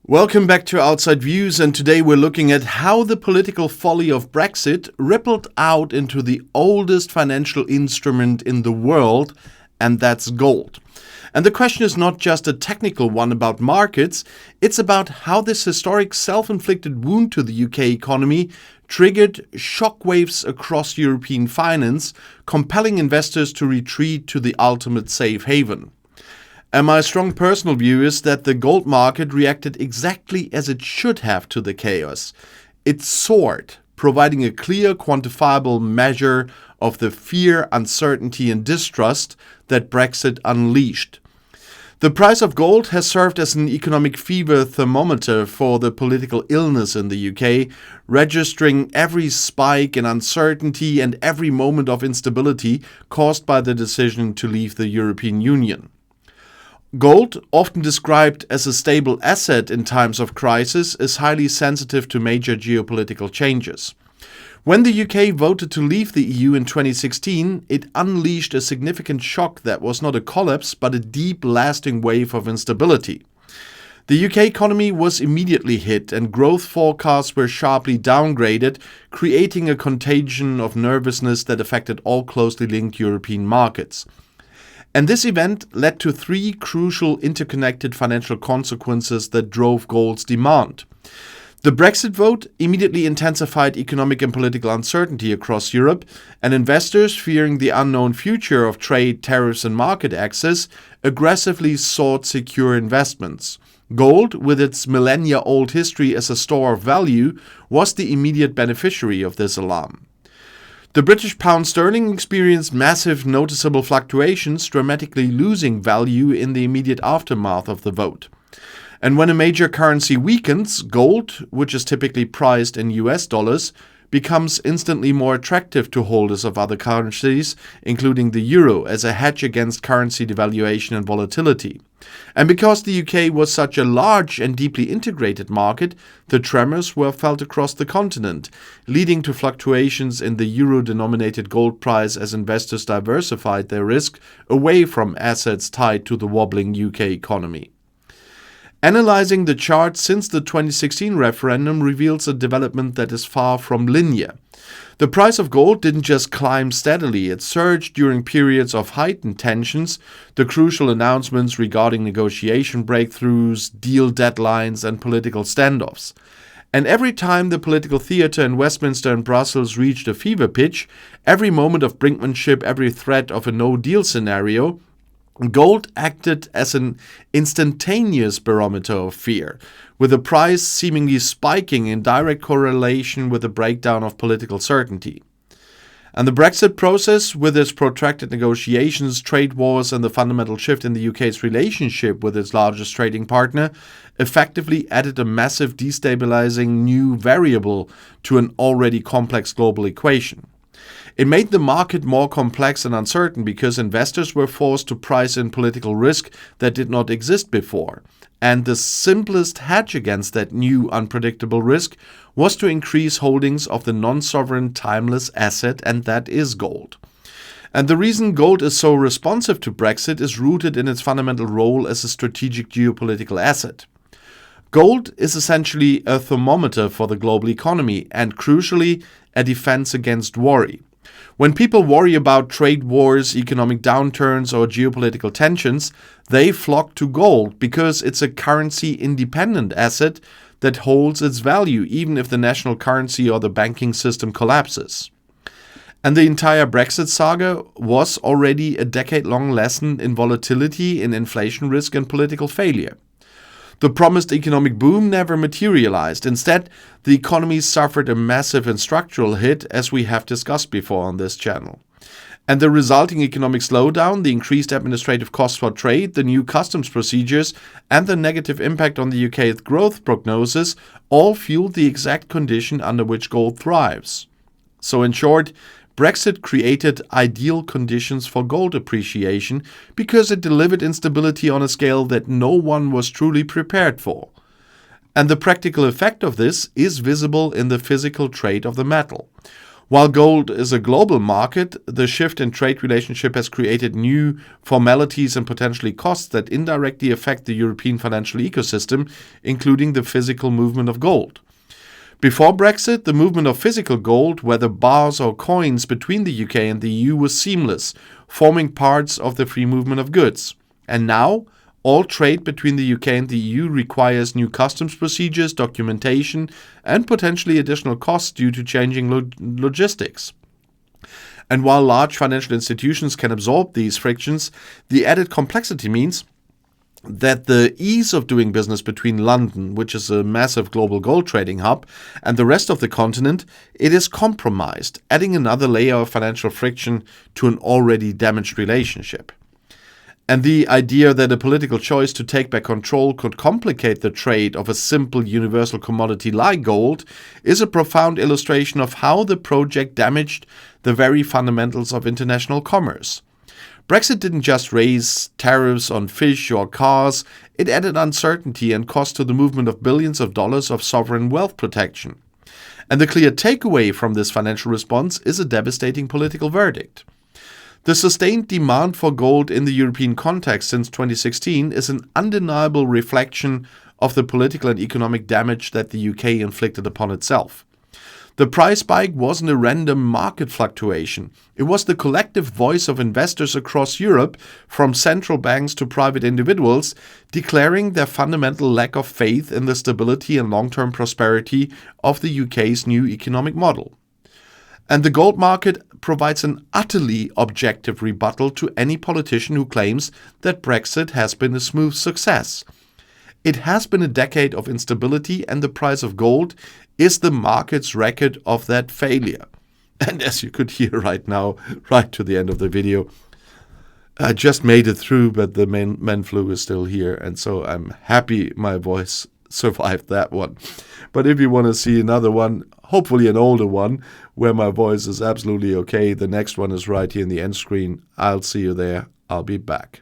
Welcome back to Outside Views, and today we're looking at how the political folly of Brexit rippled out into the oldest financial instrument in the world, and that's gold. And the question is not just a technical one about markets, it's about how this historic self-inflicted wound to the UK economy triggered shockwaves across European finance, compelling investors to retreat to the ultimate safe haven. And my strong personal view is that the gold market reacted exactly as it should have to the chaos. It soared, providing a clear, quantifiable measure of the fear, uncertainty, and distrust that Brexit unleashed. The price of gold has served as an economic fever thermometer for the political illness in the UK, registering every spike in uncertainty and every moment of instability caused by the decision to leave the European Union. Gold, often described as a stable asset in times of crisis, is highly sensitive to major geopolitical changes. When the UK voted to leave the EU in 2016, it unleashed a significant shock that was not a collapse but a deep, lasting wave of instability. The UK economy was immediately hit and growth forecasts were sharply downgraded, creating a contagion of nervousness that affected all closely linked European markets. And this event led to three crucial interconnected financial consequences that drove gold's demand. The Brexit vote immediately intensified economic and political uncertainty across Europe, and investors, fearing the unknown future of trade, tariffs, and market access, aggressively sought secure investments. Gold, with its millennia-old history as a store of value, was the immediate beneficiary of this alarm. The British pound sterling experienced massive noticeable fluctuations, dramatically losing value in the immediate aftermath of the vote. And when a major currency weakens, gold, which is typically priced in US dollars, becomes instantly more attractive to holders of other currencies, including the euro, as a hedge against currency devaluation and volatility. And because the UK was such a large and deeply integrated market, the tremors were felt across the continent, leading to fluctuations in the euro-denominated gold price as investors diversified their risk away from assets tied to the wobbling UK economy. Analyzing the chart since the 2016 referendum reveals a development that is far from linear. The price of gold didn't just climb steadily, it surged during periods of heightened tensions, the crucial announcements regarding negotiation breakthroughs, deal deadlines, and political standoffs. And every time the political theater in Westminster and Brussels reached a fever pitch, every moment of brinkmanship, every threat of a no-deal scenario, gold acted as an instantaneous barometer of fear, with the price seemingly spiking in direct correlation with the breakdown of political certainty. And the Brexit process, with its protracted negotiations, trade wars, and the fundamental shift in the UK's relationship with its largest trading partner, effectively added a massive destabilizing new variable to an already complex global equation. It made the market more complex and uncertain because investors were forced to price in political risk that did not exist before. And the simplest hedge against that new unpredictable risk was to increase holdings of the non-sovereign timeless asset, and that is gold. And the reason gold is so responsive to Brexit is rooted in its fundamental role as a strategic geopolitical asset. Gold is essentially a thermometer for the global economy and, crucially, a defense against worry. When people worry about trade wars, economic downturns, or geopolitical tensions, they flock to gold because it's a currency-independent asset that holds its value even if the national currency or the banking system collapses. And the entire Brexit saga was already a decade-long lesson in volatility, in inflation risk, and political failure. The promised economic boom never materialized. Instead, the economy suffered a massive and structural hit, as we have discussed before on this channel. And the resulting economic slowdown, the increased administrative costs for trade, the new customs procedures, and the negative impact on the UK's growth prognosis all fueled the exact condition under which gold thrives. So in short, Brexit created ideal conditions for gold appreciation because it delivered instability on a scale that no one was truly prepared for. And the practical effect of this is visible in the physical trade of the metal. While gold is a global market, the shift in trade relationship has created new formalities and potentially costs that indirectly affect the European financial ecosystem, including the physical movement of gold. Before Brexit, the movement of physical gold, whether bars or coins, between the UK and the EU was seamless, forming parts of the free movement of goods. And now, all trade between the UK and the EU requires new customs procedures, documentation, and potentially additional costs due to changing logistics. And while large financial institutions can absorb these frictions, the added complexity means that the ease of doing business between London, which is a massive global gold trading hub, and the rest of the continent, it is compromised, adding another layer of financial friction to an already damaged relationship. And the idea that a political choice to take back control could complicate the trade of a simple universal commodity like gold is a profound illustration of how the project damaged the very fundamentals of international commerce. Brexit didn't just raise tariffs on fish or cars, it added uncertainty and cost to the movement of billions of dollars of sovereign wealth protection. And the clear takeaway from this financial response is a devastating political verdict. The sustained demand for gold in the European context since 2016 is an undeniable reflection of the political and economic damage that the UK inflicted upon itself. The price spike wasn't a random market fluctuation. It was the collective voice of investors across Europe, from central banks to private individuals, declaring their fundamental lack of faith in the stability and long-term prosperity of the UK's new economic model. And the gold market provides an utterly objective rebuttal to any politician who claims that Brexit has been a smooth success. It has been a decade of instability, and the price of gold is the market's record of that failure. And as you could hear right now, right to the end of the video, I just made it through, but the man flu is still here, and so I'm happy my voice survived that one. But if you want to see another one, hopefully an older one, where my voice is absolutely okay, the next one is right here in the end screen. I'll see you there. I'll be back.